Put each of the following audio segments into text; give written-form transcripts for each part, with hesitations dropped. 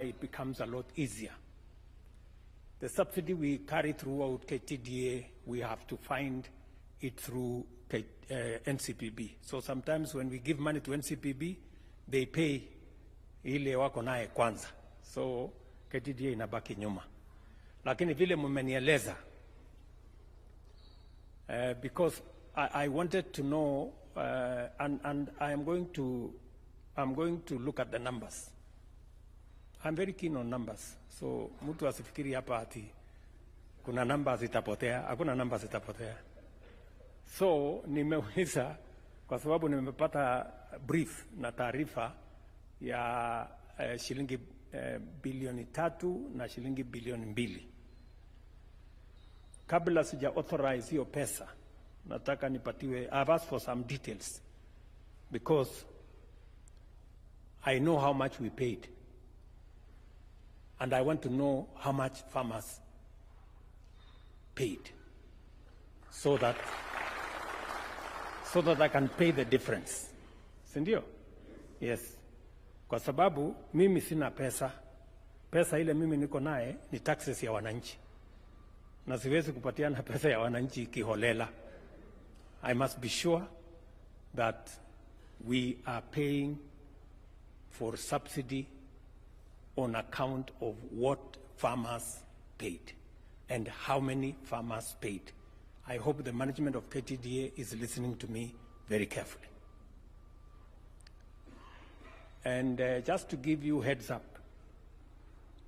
it becomes a lot easier. The subsidy we carry throughout KTDA, we have to find it through NCPB. So sometimes when we give money to NCPB, they pay ile wako naye kwanza. So KTDA inabaki nyuma. Lakini vile mmenieleza, because I wanted to know, and I'm going to look at the numbers. I'm very keen on numbers. So mtu asifikiri hapa ati kuna numbers zitapotea. Hakuna numbers zitapotea. So nimeuliza kwa sababu nimepata brief na taarifa ya shilingi bilioni 3 na shilingi bilioni 2. Kabla sija authorize hiyo pesa, nataka nipatiwe, I've asked for some details because I know how much we paid. And I want to know how much farmers paid so that I can pay the difference. Sindio? Yes. Kwa sababu mimi sina pesa. Pesa ile mimi niko naye ni taxes ya wananchi. Na siwezi kupatiana pesa ya wananchi kiholela. I must be sure that we are paying for subsidy on account of what farmers paid and how many farmers paid. I hope the management of KTDA is listening to me very carefully. And just to give you heads up,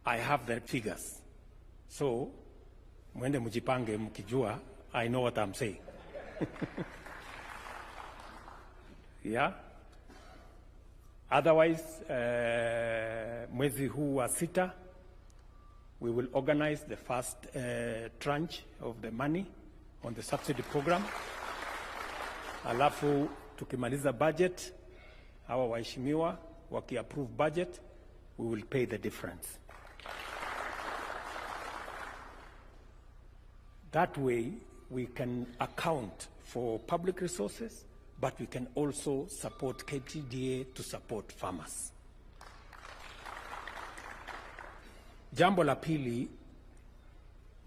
I have the figures. So, mwende mjipange mkijua, I know what I'm saying. Yeah? Otherwise, mwezi huu wa 6, we will organize the first tranche of the money on the subsidy program. Alafu tukimaliza budget, hawa waheshimiwa waki-approve budget, we will pay the difference. That way, we can account for public resources, but we can also support KTDA to support farmers. Jambo la pili,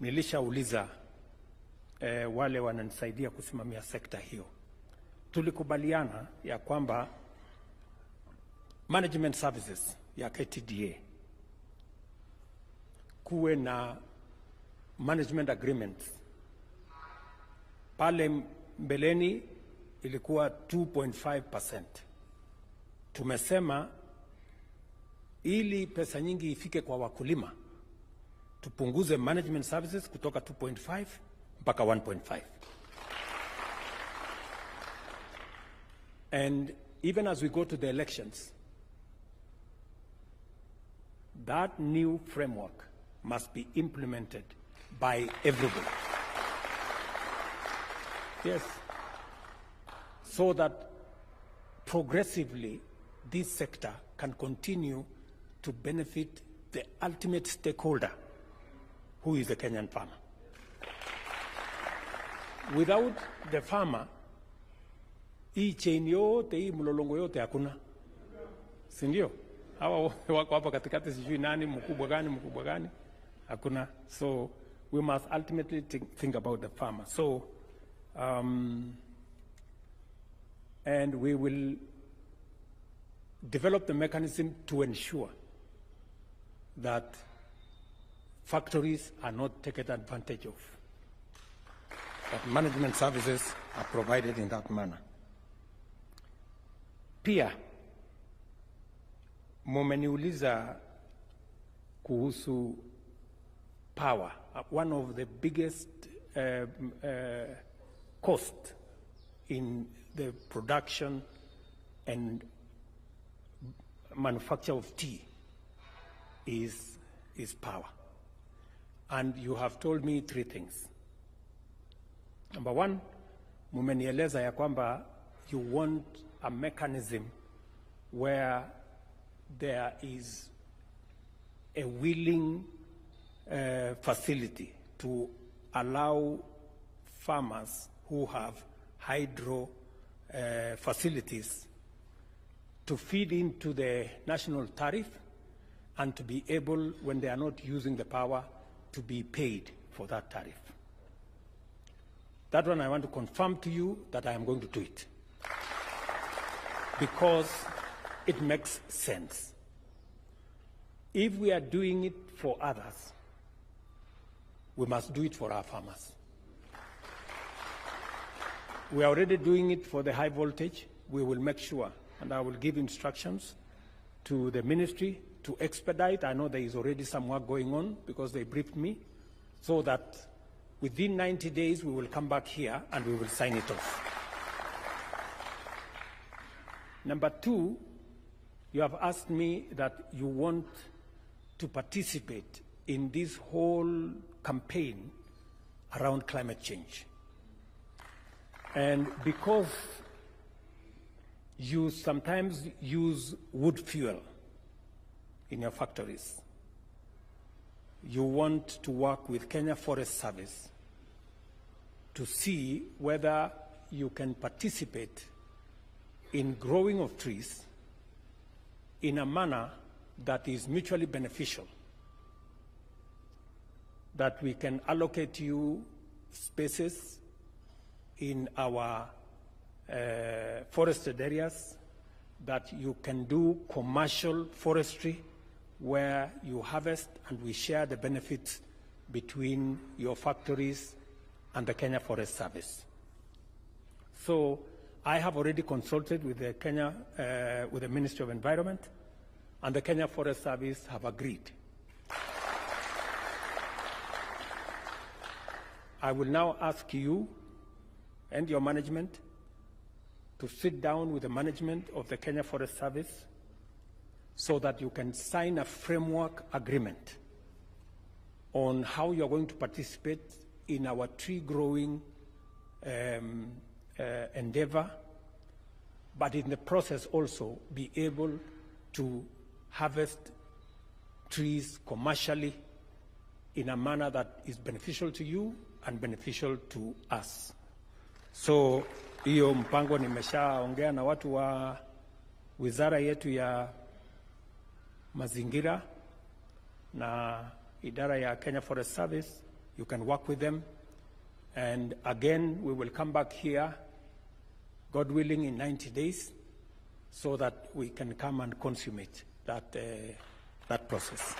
nilishauliza wale wananisaidia kusimamia sekta hiyo. Tulikubaliana ya kwamba management services ya KTDA kuwe na management agreements. Pale mbeleni ilikuwa 2.5%. Tumesema ili pesa nyingi ifike kwa wakulima, tupunguze management services kutoka 2.5 mpaka 1.5. And even as we go to the elections, that new framework must be implemented by everybody. Yes. So that progressively this sector can continue to benefit the ultimate stakeholder, who is the Kenyan farmer. Without the farmer, hii chain yote, hii mlolongo yote hakuna. Si ndio? Hawa wako hapa katikati, sijui nani mkubwa gani, hakuna. So we must ultimately think about the farmer. So and we will develop the mechanism to ensure that factories are not taken advantage of, that management services are provided in that manner. Pia, mumeniuliza kuhusu power. One of the biggest cost in the production and manufacture of tea is power. And you have told me 3 things. Number 1, mumenieleza ya kwamba you want a mechanism where there is a willing facility to allow farmers who have hydro facilities to feed into the national tariff and to be able, when they are not using the power, to be paid for that tariff. That one I want to confirm to you that I am going to do it, because it makes sense. If we are doing it for others, we must do it for our farmers. We are already doing it for the high voltage. We will make sure, and I will give instructions to the ministry to expedite. I know there is already some work going on because they briefed me, so that within 90 days we will come back here and we will sign it off. Number two, you have asked me that you want to participate in this whole campaign around climate change. And because you sometimes use wood fuel in your factories, you want to work with Kenya Forest Service to see whether you can participate in growing of trees in a manner that is mutually beneficial, that we can allocate you spaces in our forested areas, that you can do commercial forestry where you harvest and we share the benefits between your factories and the Kenya Forest Service. So I have already consulted with the with the Ministry of Environment, and the Kenya Forest Service have agreed. I will now ask you and your management to sit down with the management of the Kenya Forest Service so that you can sign a framework agreement on how you're going to participate in our tree growing endeavor, but in the process also be able to harvest trees commercially in a manner that is beneficial to you and beneficial to us. So hiyo mpango nimeshaongea na watu wa wizara yetu ya mazingira na idara ya Kenya Forest Service. You can work with them, and again we will come back here, God willing, in 90 days so that we can come and consummate that process.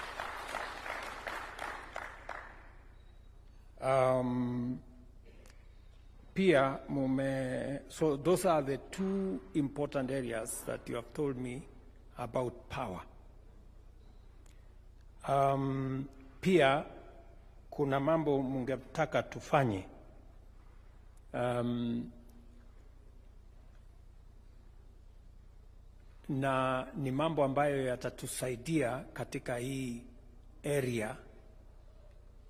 So those are the two important areas that you have told me about power. Pia kuna mambo mungetaka tufanye. Na ni mambo ambayo yatatusaidia katika hii area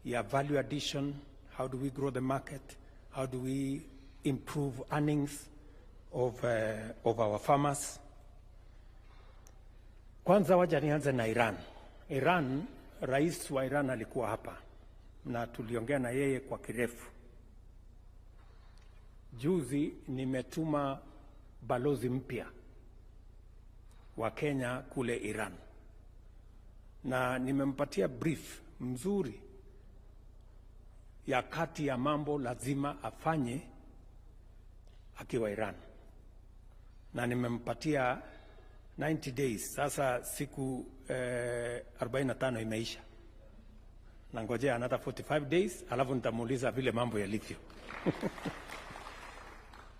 ya value addition. How do we grow the market? How do we improve earnings of our farmers? Kwanza waja nianze na Iran. Iran, rais wa Iran alikuwa hapa na tuliongea na yeye kwa kirefu. Juzi nimetuma balozi mpya wa Kenya kule Iran, na nimempatia brief mzuri ya kati ya mambo lazima afanye akiwa Iran, na nimempatia 90 days. Sasa siku 45 imeisha, na ngojea another 45 days, alafu nitamuuliza vile mambo yalivyo.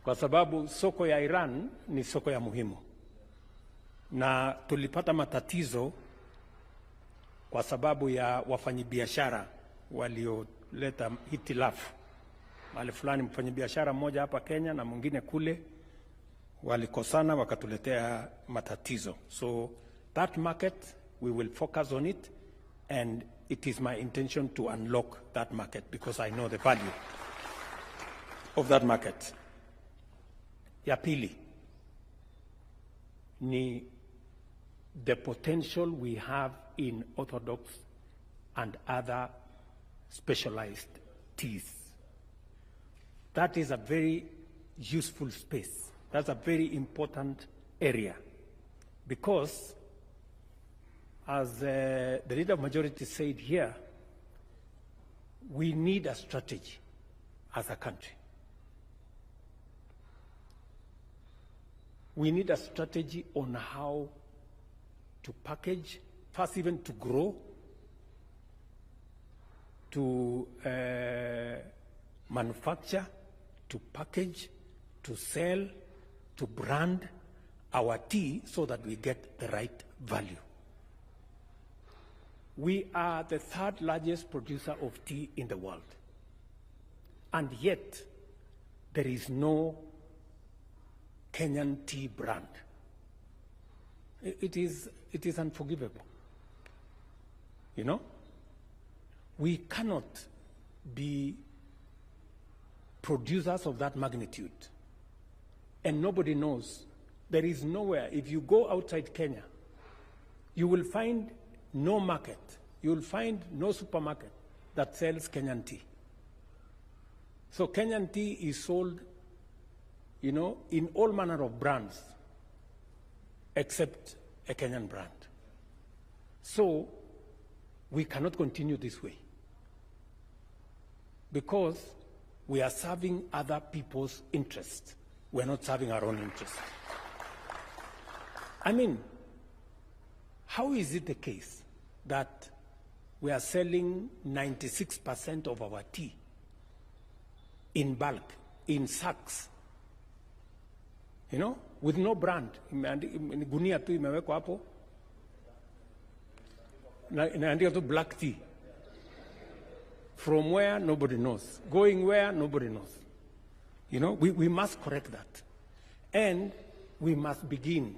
Kwa sababu soko ya Iran ni soko ya muhimu, na tulipata matatizo kwa sababu ya wafanyabiashara walioleta hitilafu. Mahali fulani mfanyabiashara mmoja hapa Kenya na mwingine kule walikosana wakatuletea matatizo. So that market, we will focus on it, and it is my intention to unlock that market because I know the value of that market. Ya pili ni the potential we have in orthodox and other specialized teas. That is a very useful space. That's a very important area because as the leader of majority said here, we need a strategy as a country. We need a strategy on how to package, first even to grow, to manufacture, to package, to sell, to brand our tea so that we get the right value. We are the third largest producer of tea in the world. And yet, there is no Kenyan tea brand. It is unforgivable. You know? We cannot be producers of that magnitude. And nobody knows. There is nowhere. If you go outside Kenya, you will find no market. You will find no supermarket that sells Kenyan tea. So Kenyan tea is sold, you know, in all manner of brands, except a Kenyan brand. So we cannot continue this way because we are serving other people's interests. We are not serving our own interests. I mean, how is it the case that we are selling 96% of our tea in bulk, in sacks, you know, with no brand? Gunia tu imewekwa hapo, inaandika tu black tea. From where, nobody knows. Going where, nobody knows. You know, we must correct that. And we must begin.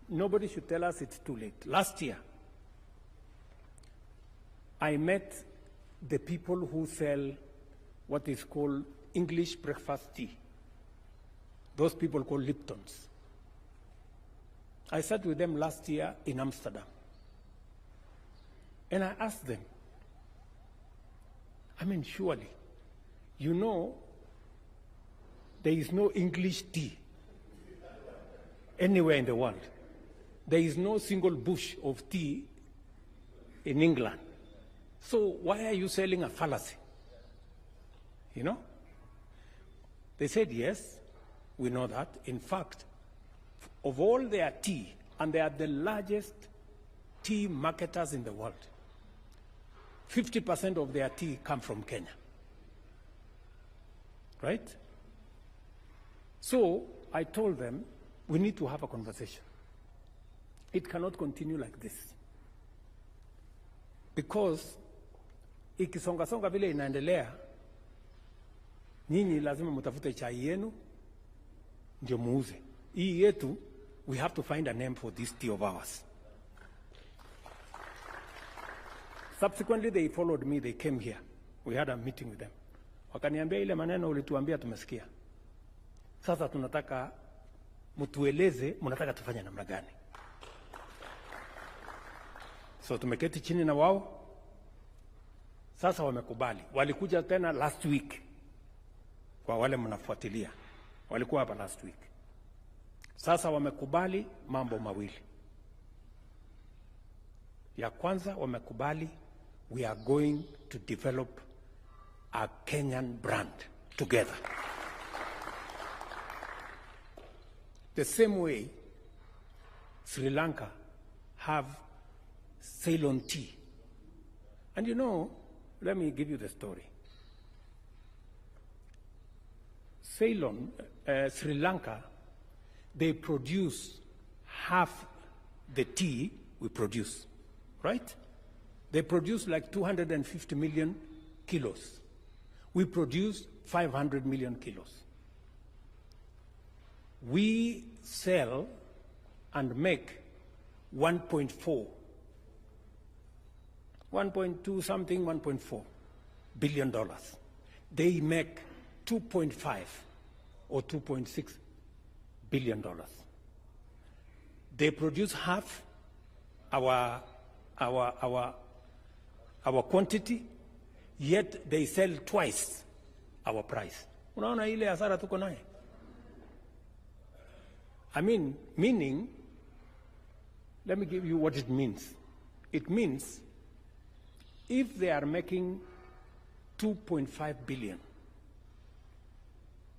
Nobody should tell us it's too late. Last year, I met the people who sell what is called English breakfast tea. Those people called Liptons. I sat with them last year in Amsterdam. And I asked them, I mean, surely, you know, there is no English tea anywhere in the world. There is no single bush of tea in England. So why are you selling a fallacy? You know? They said, yes, we know that. In fact, of all their tea, and they are the largest tea marketers in the world, 50% of their tea come from Kenya. Right? So I told them, we need to have a conversation. It cannot continue like this. Because ikisonga-songa vile inaendelea, nyinyi lazima mutafute chai yenu, ndio muuze. Hii yetu, we have to find a name for this tea of ours. Subsequently, they followed me, they came here. We had a meeting with them. Wakaniambia ile maneno ulituambia tumesikia. Sasa tunataka mutueleze, munataka tufanye namna gani. So tumeketi chini na wao. Sasa wamekubali. Walikuja tena last week. Kwa wale mnafuatilia. Walikuwa hapa last week. Sasa wamekubali mambo mawili. Ya kwanza wamekubali, we are going to develop a Kenyan brand together. The same way Sri Lanka have Ceylon tea. And you know, let me give you the story. Ceylon, Sri Lanka, they produce half the tea we produce, right? They produce like 250 million kilos. We produce 500 million kilos. We sell and make 1.2 something, $1.4 billion. They make 2.5 or 2.6 billion dollars. They produce half our quantity, yet they sell twice our price. Unaona ile hasara tuko naye? I mean, meaning, let me give you what it means. It means if they are making 2.5 billion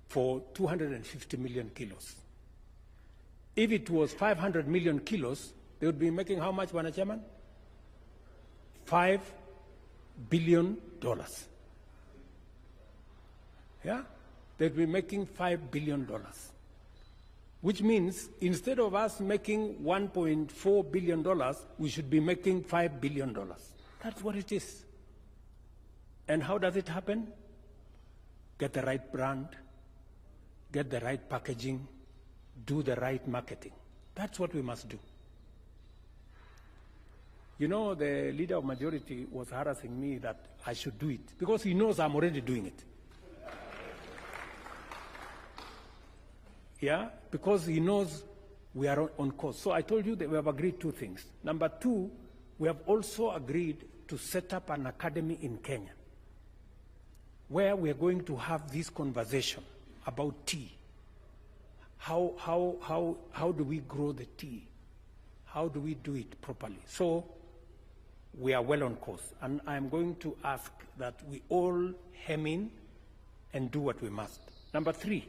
for 250 million kilos, if it was 500 million kilos, they would be making how much, Bwana Chairman? $5 billion. Yeah? They'd be making $5 billion. Which means instead of us making $1.4 billion, we should be making $5 billion. That's what it is. And how does it happen? Get the right brand, get the right packaging, do the right marketing. That's what we must do. You know, the leader of majority was harassing me that I should do it because he knows I'm already doing it. Yeah, because he knows we are on course. So I told you that we have agreed two things. Number two, we have also agreed to set up an academy in Kenya where we are going to have this conversation about tea. How do we grow the tea? How do we do it properly? So we are well on course. And I'm going to ask that we all hem in and do what we must. Number three,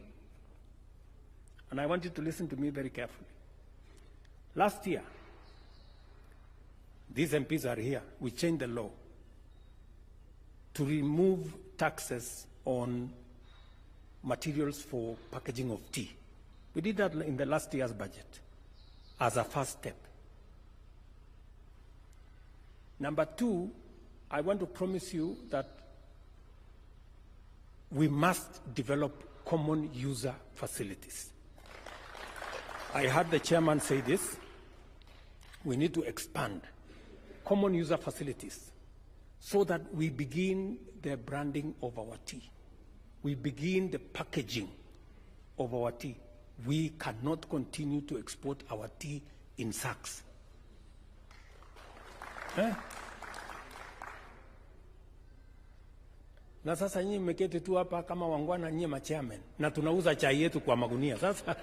and I want you to listen to me very carefully. Last year, these MPs are here, we changed the law to remove taxes on materials for packaging of tea. We did that in the last year's budget as a first step. Number two, I want to promise you that we must develop common user facilities. I heard the chairman say this. We need to expand common user facilities so that we begin the branding of our tea. We begin the packaging of our tea. We cannot continue to export our tea in sacks. Na sasa nyinyi mmeketi tu hapa kama wangwana nyinyi machairman na tunauza chai yetu kwa magunia sasa.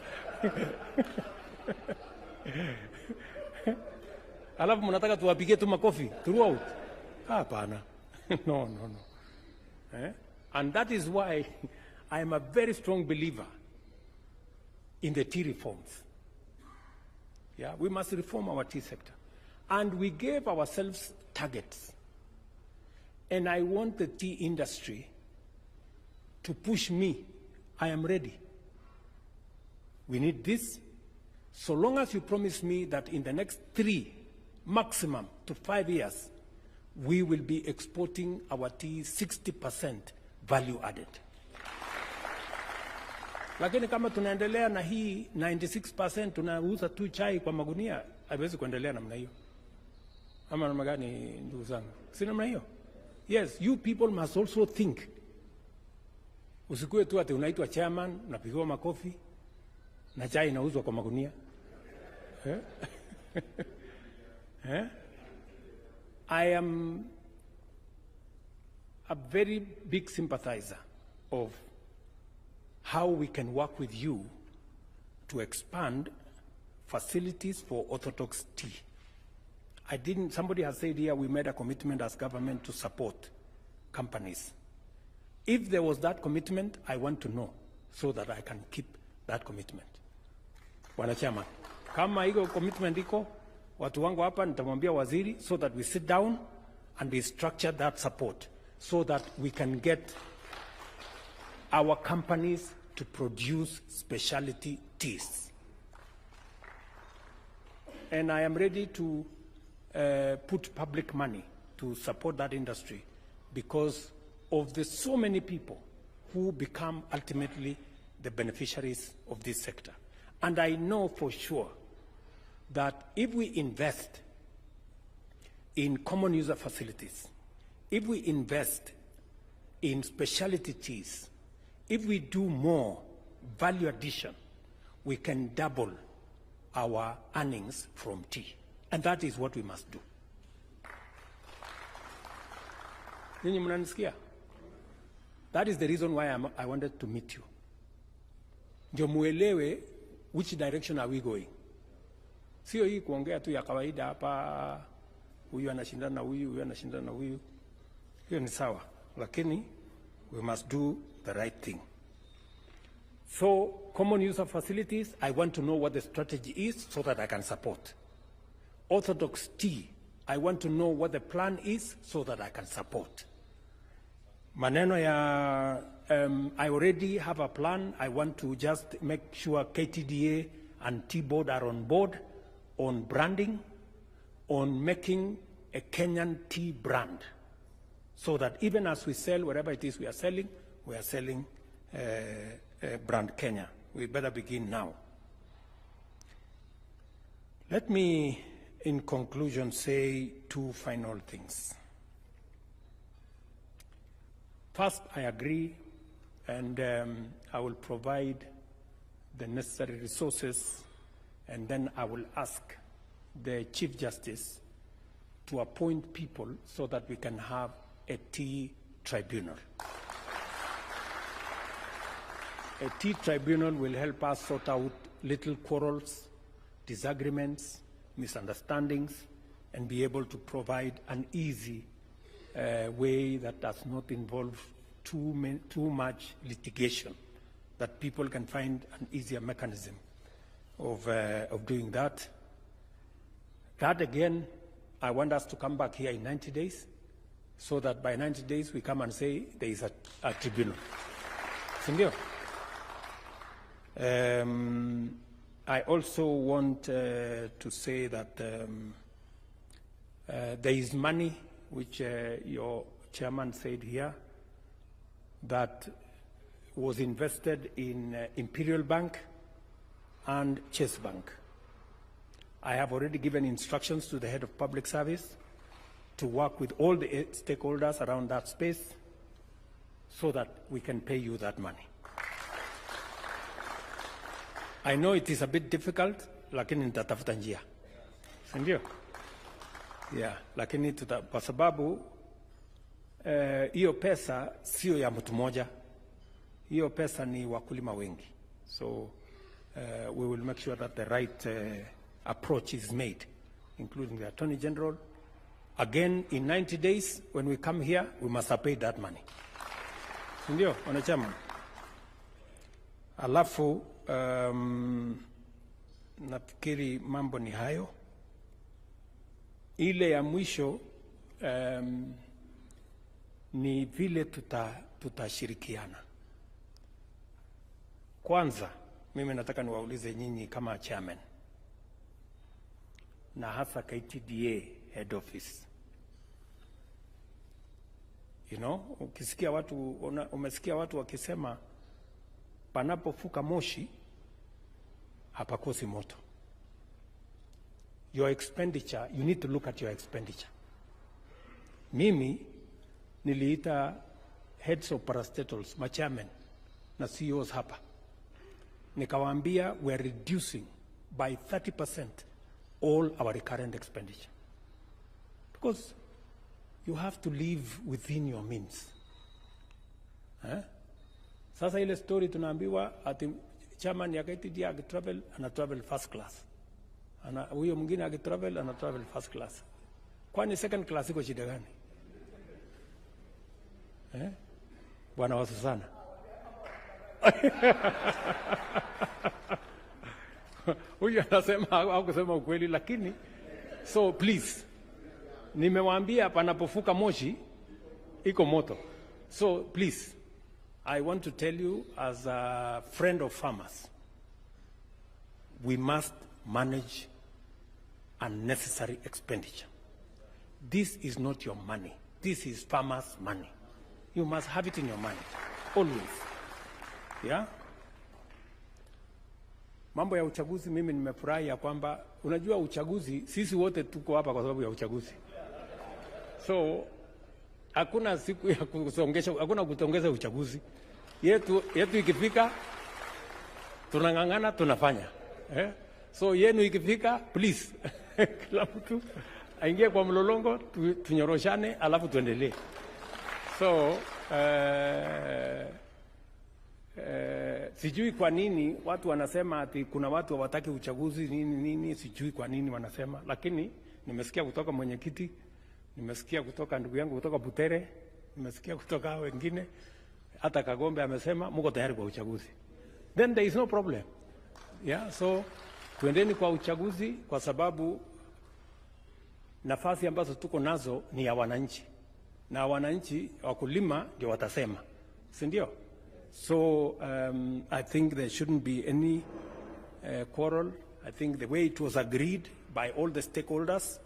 Alafu mnataka tuwapigie tu makofi throughout? Hapana. No. And that is why I am a very strong believer in the tea reforms. Yeah, we must reform our tea sector. And we gave ourselves targets. And I want the tea industry to push me. I am ready. We need this. So long as you promise me that in the next 3, maximum to 5 years, we will be exporting our tea 60% value added. Lakini kama tunaendelea na hii 96% tunauza tu chai kwa magunia, haiwezi kuendelea namna hiyo. Ama namna gani ndugu zangu? Si namna hiyo? Yes, you people must also think. Usikue tu ati unaitwa chairman, unapigiwa makofi na chai inauzwa kwa magunia. I am a very big sympathizer of how we can work with you to expand facilities for orthodox tea. Somebody has said here we made a commitment as government to support companies. If there was that commitment, I want to know so that I can keep that commitment. Bwana Chairman, kama hiyo commitment iko, watu wangu hapa nitamwambia waziri so that we sit down and we structure that support so that we can get our companies to produce specialty teas. And I am ready to put public money to support that industry because of the so many people who become ultimately the beneficiaries of this sector. And I know for sure that if we invest in common user facilities, if we invest in specialty teas, if we do more value addition, we can double our earnings from tea. And that is what we must do. Ninyi mnanisikia? That is the reason why I wanted to meet you. Ndio muelewe which direction are we going. Sio hii kuongea tu ya kawaida hapa huyu anashindana na huyu anashindana na huyu. Hiyo ni sawa, lakini we must do the right thing. So common user facilities, I want to know what the strategy is so that I can support. Orthodox tea, I want to know what the plan is so that I can support. Maneno ya, I already have a plan. I want to just make sure KTDA and T-Board are on board on branding, on making a Kenyan tea brand, so that even as we sell, wherever it is we are selling brand Kenya. We better begin now. Let me, in conclusion, say two final things. First, I agree, and I will provide the necessary resources, and then I will ask the Chief Justice to appoint people so that we can have a tea tribunal. A tea tribunal will help us sort out little quarrels, disagreements, misunderstandings, and be able to provide an easy way that does not involve too much litigation, that people can find an easier mechanism of doing that. That again, I want us to come back here in 90 days, so that by 90 days we come and say there is a tribunal. Sindio? I also want to say that there is money, which your chairman said here, that was invested in Imperial Bank and Chase Bank. I have already given instructions to the head of public service to work with all the stakeholders around that space so that we can pay you that money. I know it is a bit difficult, lakini nitatafuta njia. Ndio? Yeah, lakini kwa sababu hiyo pesa sio ya mtu mmoja. Hiyo pesa ni wakulima wengi. So we will make sure that the right approach is made, including the Attorney General. Again, in 90 days, when we come here, we must have paid that money. Ndio, wanachama. Alafu, nafikiri mambo ni hayo. Ile ya mwisho ni vile tutashirikiana. Kwanza, mimi nataka niwaulize nyinyi kama chairman, na hasa KTDA head office. You know, ukisikia watu, umesikia watu wakisema panapofuka moshi hapakosi moto. Your expenditure, you need to look at your expenditure. Mimi niliita heads of parastatals, machairmen na CEOs hapa. Nikawaambia we are reducing by 30% all our recurrent expenditure. Because you have to live within your means. Sasa ile story tunaambiwa ati chairman ya KTDA akitravel, ana travel first class. Huyo mwingine akitravel, ana travel first class. Kwani second class iko shida gani? Bwana wa Susana. Huyu anasema au kusema ukweli, lakini so please, nimewaambia panapofuka moshi iko moto. So please, I want to tell you as a friend of farmers, we must manage unnecessary expenditure. This is not your money. This is farmers' money. You must have it in your mind, always. Yeah? Mambo ya uchaguzi, mimi nimefurahi ya kwamba unajua uchaguzi, sisi wote tuko hapa kwa sababu ya uchaguzi. So hakuna siku ya kusongesha, hakuna kutongeza uchaguzi. Yetu ikifika tunangangana tunafanya. So yenu ikifika, please kila mtu aingie kwa mlolongo, tunyoroshane alafu tuendelee. So sijui kwa nini watu wanasema ati kuna watu hawataki uchaguzi nini, sijui kwa nini wanasema, lakini Nimesikia kutoka mwenyekiti, nimesikia kutoka ndugu yangu kutoka Butere, nimesikia kutoka wengine, hata Kagombe amesema mko tayari kwa uchaguzi. Then there is no problem. Yeah, so tuendeni kwa uchaguzi kwa sababu nafasi ambazo tuko nazo ni ya wananchi. Na wananchi wakulima ndio watasema. Si ndio? So I think there shouldn't be any quarrel. I think the way it was agreed by all the stakeholders,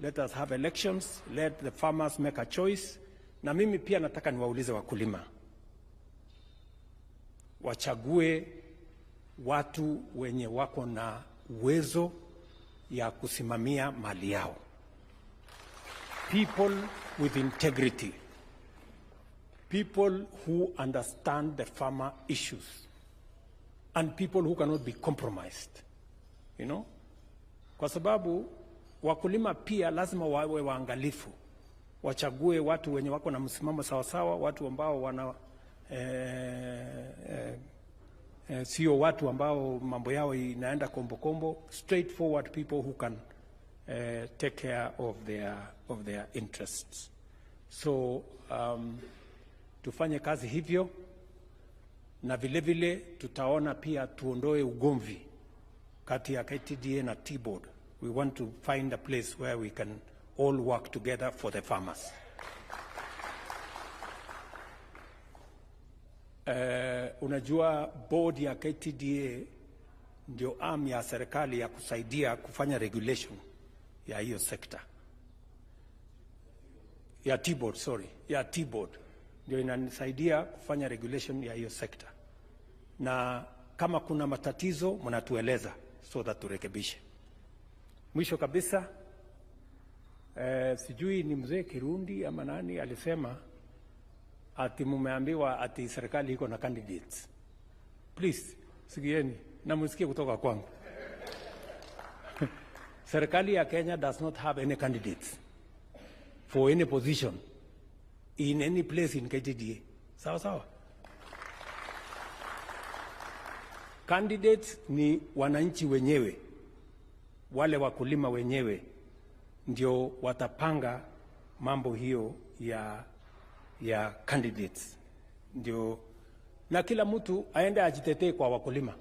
let us have elections, let the farmers make a choice. Na mimi pia nataka niwaulize wakulima, wachague watu wenye wako na uwezo ya kusimamia mali yao. People with integrity. People who understand the farmer issues. And people who cannot be compromised. You know? Kwa sababu wakulima pia lazima wawe waangalifu. Wachague watu wenye wako na msimamo sawasawa, watu ambao wana sio watu ambao mambo yao inaenda kombo, straightforward people who can take care of their interests. So tufanye kazi hivyo, na vile vile tutaona pia tuondoe ugomvi kati ya KTDA na T-Board. We want to find a place where we can all work together for the farmers. Unajua board ya KTDA ndio arm ya serikali ya kusaidia kufanya regulation ya hiyo sekta. Ya T-Board, ya T-Board ndio inanisaidia kufanya regulation ya hiyo sekta. Na kama kuna matatizo mnatueleza so that turekebishe. Mwisho kabisa, sijui ni mzee Kirundi ama nani alisema ati mumeambiwa ati serikali iko na candidates. Please, sikieni na msikie kutoka kwangu. Serikali ya Kenya does not have any candidates for any position in any place in KTDA. Sawa. Candidates ni wananchi wenyewe, wale wakulima wenyewe ndio watapanga mambo hiyo ya candidates. Ndio, na kila mtu aende ajitetee kwa wakulima.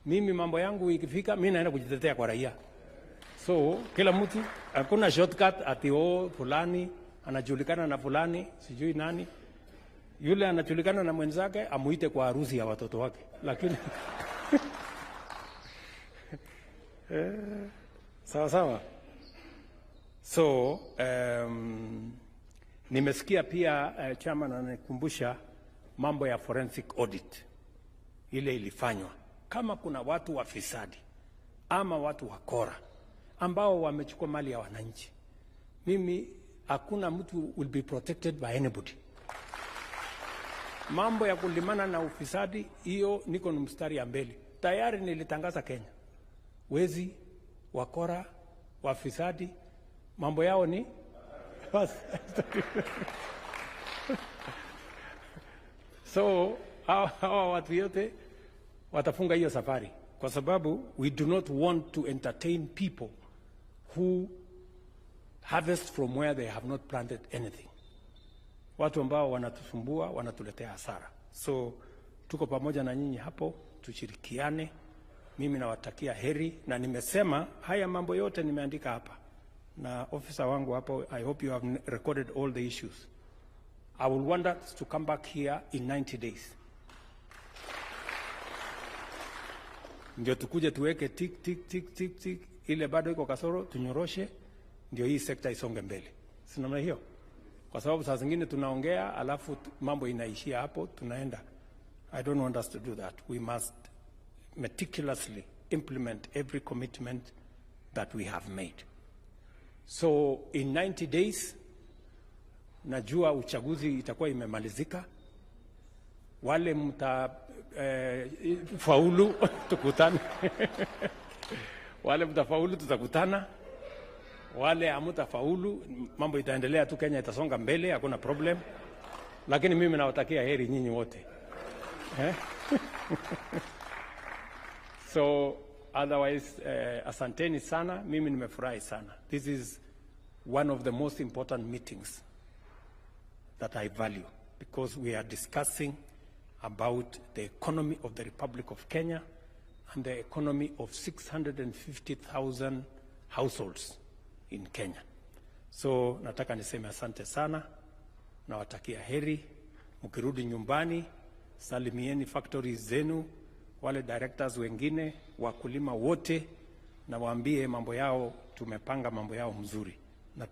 Mimi mambo yangu ikifika, mimi naenda kujitetea kwa raia. So kila mtu, hakuna shortcut ati fulani anajulikana na fulani sijui nani. Yule anajulikana na mwenzake amuite kwa harusi ya watoto wake. Lakini sawa. So nimesikia pia chairman ananikumbusha mambo ya forensic audit ile ilifanywa. Kama kuna watu wafisadi ama watu wakora ambao wamechukua mali ya wananchi, mimi hakuna mtu will be protected by anybody. Mambo ya kulimana na ufisadi hiyo niko ni mstari ya mbele. Tayari nilitangaza Kenya. Wezi, wakora, wafisadi, mambo yao ni basi. So hawa watu yote watafunga hiyo safari kwa sababu we do not want to entertain people who harvest from where they have not planted anything. Watu ambao wanatusumbua, wanatuletea hasara. So tuko pamoja na nyinyi hapo, tushirikiane. Mimi nawatakia heri, na nimesema haya mambo yote nimeandika hapa. Na officer wangu hapo, I hope you have recorded all the issues. I will want us to come back here in 90 days. Ndio tukuje tuweke tik ile bado iko kasoro tunyoroshe, ndio hii sekta isonge mbele. Si namna hiyo? Kwa sababu saa zingine tunaongea alafu mambo inaishia hapo, tunaenda. I don't want us to do that. We must meticulously implement every commitment that we have made. So in 90 days, najua uchaguzi itakuwa imemalizika. Wale faulu tukutane. Wale mtafaulu tutakutana. Wale hamtafaulu mambo itaendelea tu, Kenya itasonga mbele, hakuna problem. Lakini mimi nawatakia heri nyinyi wote. So Otherwise, asanteni sana, mimi nimefurahi sana. This is one of the most important meetings that I value because we are discussing about the economy of the Republic of Kenya and the economy of 650,000 households in Kenya. So nataka niseme asante sana, nawatakia heri, mkirudi nyumbani, salimieni factories zenu, wale directors wengine, wakulima wote, na waambie mambo yao, tumepanga mambo yao mzuri. Na